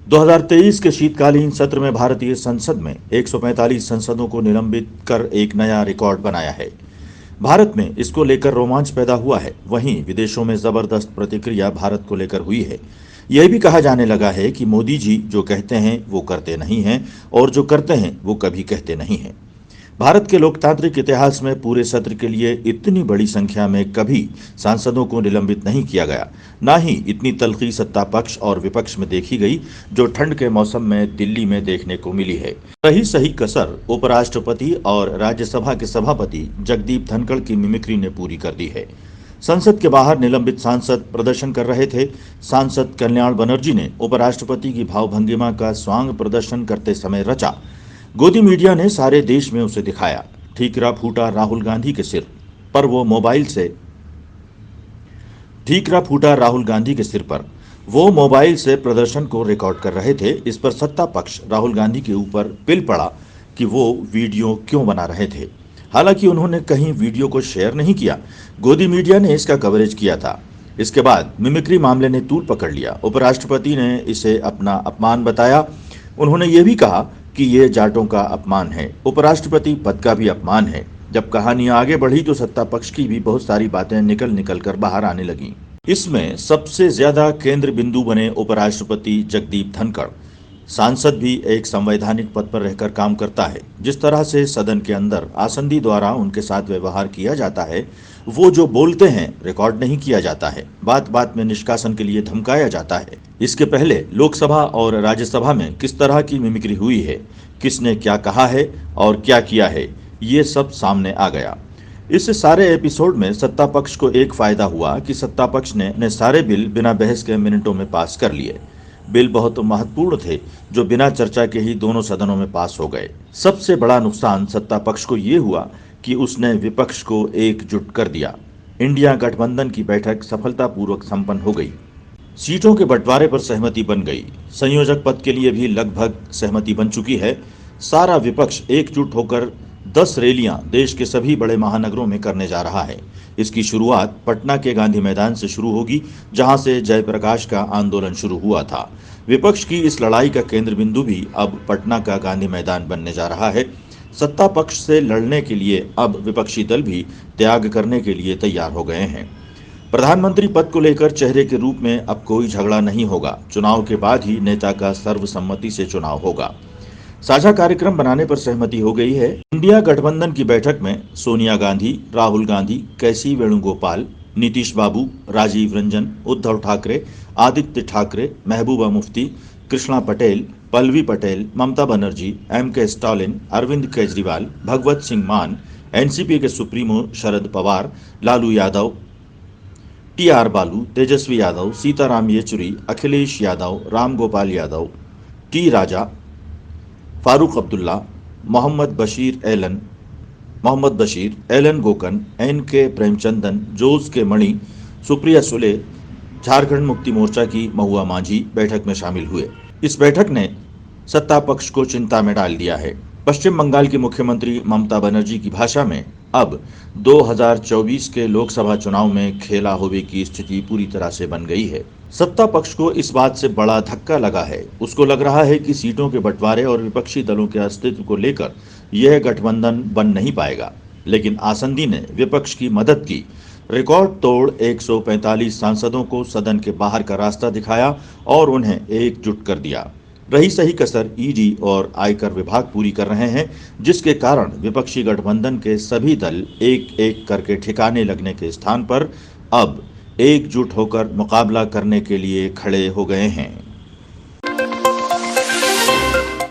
2023 के शीतकालीन सत्र में भारतीय संसद में 145 सांसदों को निलंबित कर एक नया रिकॉर्ड बनाया है। भारत में इसको लेकर रोमांच पैदा हुआ है। वहीं विदेशों में जबरदस्त प्रतिक्रिया भारत को लेकर हुई है। यह भी कहा जाने लगा है कि मोदी जी जो कहते हैं वो करते नहीं हैं और जो करते हैं वो कभी कहते नहीं हैं। भारत के लोकतांत्रिक इतिहास में पूरे सत्र के लिए इतनी बड़ी संख्या में कभी सांसदों को निलंबित नहीं किया गया। न ही इतनी तल्खी सत्ता पक्ष और विपक्ष में देखी गई जो ठंड के मौसम में दिल्ली में देखने को मिली है। रही सही कसर उपराष्ट्रपति और राज्यसभा के सभापति जगदीप धनखड़ की मिमिक्री ने पूरी कर दी है। संसद के बाहर निलंबित सांसद प्रदर्शन कर रहे थे। सांसद कल्याण बनर्जी ने उपराष्ट्रपति की भावभंगिमा का स्वांग प्रदर्शन करते समय रचा। गोदी मीडिया ने सारे देश में उसे दिखाया। ठीकरा फूटा राहुल गांधी के सिर पर, वो मोबाइल से प्रदर्शन को रिकॉर्ड कर रहे थे। इस पर सत्ता पक्ष राहुल गांधी के ऊपर पिल पड़ा कि वो वीडियो क्यों बना रहे थे। हालांकि उन्होंने कहीं वीडियो को शेयर नहीं किया। गोदी मीडिया ने इसका कवरेज किया था। इसके बाद मिमिक्री मामले ने तूल पकड़ लिया। उपराष्ट्रपति ने इसे अपना अपमान बताया। उन्होंने ये भी कहा कि ये जाटों का अपमान है, उपराष्ट्रपति पद का भी अपमान है। जब कहानियां आगे बढ़ी तो सत्ता पक्ष की भी बहुत सारी बातें निकल कर बाहर आने लगी। इसमें सबसे ज्यादा केंद्र बिंदु बने उपराष्ट्रपति जगदीप धनखड़। सांसद भी एक संवैधानिक पद पर रहकर काम करता है। जिस तरह से सदन के अंदर आसंदी द्वारा उनके साथ व्यवहार किया जाता है, वो जो बोलते हैं रिकॉर्ड नहीं किया जाता है। बात बात में निष्कासन के लिए धमकाया जाता है। इसके पहले लोकसभा और राज्यसभा में किस तरह की मिमिक्री हुई है, किसने क्या कहा है और क्या किया है, ये सब सामने आ गया। इस सारे एपिसोड में सत्ता पक्ष को एक फायदा हुआ कि सत्ता पक्ष ने सारे बिल बिना बहस के मिनटों में पास कर लिए। बिल बहुत महत्वपूर्ण थे जो बिना चर्चा के ही दोनों सदनों में पास हो गए। सबसे बड़ा नुकसान सत्ता पक्ष को ये हुआ कि उसने विपक्ष को एकजुट कर दिया। इंडिया गठबंधन की बैठक सफलतापूर्वक संपन्न हो गई। सीटों के बंटवारे पर सहमति बन गई। संयोजक पद के लिए भी लगभग सहमति बन चुकी है। सारा विपक्ष एकजुट होकर 10 रैलियां देश के सभी बड़े महानगरों में करने जा रहा है। इसकी शुरुआत पटना के गांधी मैदान से शुरू होगी, जहां से जयप्रकाश का आंदोलन शुरू हुआ था। विपक्ष की इस लड़ाई का केंद्र बिंदु भी अब पटना का गांधी मैदान बनने जा रहा है। सत्ता पक्ष से लड़ने के लिए अब विपक्षी दल भी त्याग करने के लिए तैयार हो गए हैं। प्रधानमंत्री पद को लेकर चेहरे के रूप में अब कोई झगड़ा नहीं होगा। चुनाव के बाद ही नेता का सर्वसम्मति से चुनाव होगा। साझा कार्यक्रम बनाने पर सहमति हो गई है। इंडिया गठबंधन की बैठक में सोनिया गांधी, राहुल गांधी, कैसी वेणुगोपाल, नीतीश बाबू, राजीव रंजन, उद्धव ठाकरे, आदित्य ठाकरे, महबूबा मुफ्ती, कृष्णा पटेल, पल्लवी पटेल, ममता बनर्जी, M.K. स्टालिन, अरविंद केजरीवाल, भगवत सिंह मान, एनसीपी के सुप्रीमो शरद पवार, लालू यादव, TR बालू, तेजस्वी यादव, सीताराम येचुरी, अखिलेश यादव, राम गोपाल यादव, T राजा, फारूक अब्दुल्ला, मोहम्मद बशीर, एलन गोकन, N.K. प्रेमचंदन, जोस के मणि, सुप्रिया सुले, झारखंड मुक्ति मोर्चा की महुआ मांझी बैठक में शामिल हुए। इस बैठक ने सत्ता पक्ष को चिंता में डाल दिया है। पश्चिम बंगाल की मुख्यमंत्री ममता बनर्जी की भाषा में अब 2024 के लोकसभा चुनाव में खेला होवे की स्थिति पूरी तरह से बन गई है। सत्ता पक्ष को इस बात से बड़ा धक्का लगा है। उसको लग रहा है कि सीटों के बंटवारे और विपक्षी दलों के अस्तित्व को लेकर यह गठबंधन बन नहीं पाएगा। लेकिन आसंदी ने विपक्ष की मदद की। रिकॉर्ड तोड़ 145 सांसदों को सदन के बाहर का रास्ता दिखाया और उन्हें एकजुट कर दिया। रही सही कसर ईडी और आयकर विभाग पूरी कर रहे हैं, जिसके कारण विपक्षी गठबंधन के सभी दल एक एक करके ठिकाने लगने के स्थान पर अब एकजुट होकर मुकाबला करने के लिए खड़े हो गए हैं।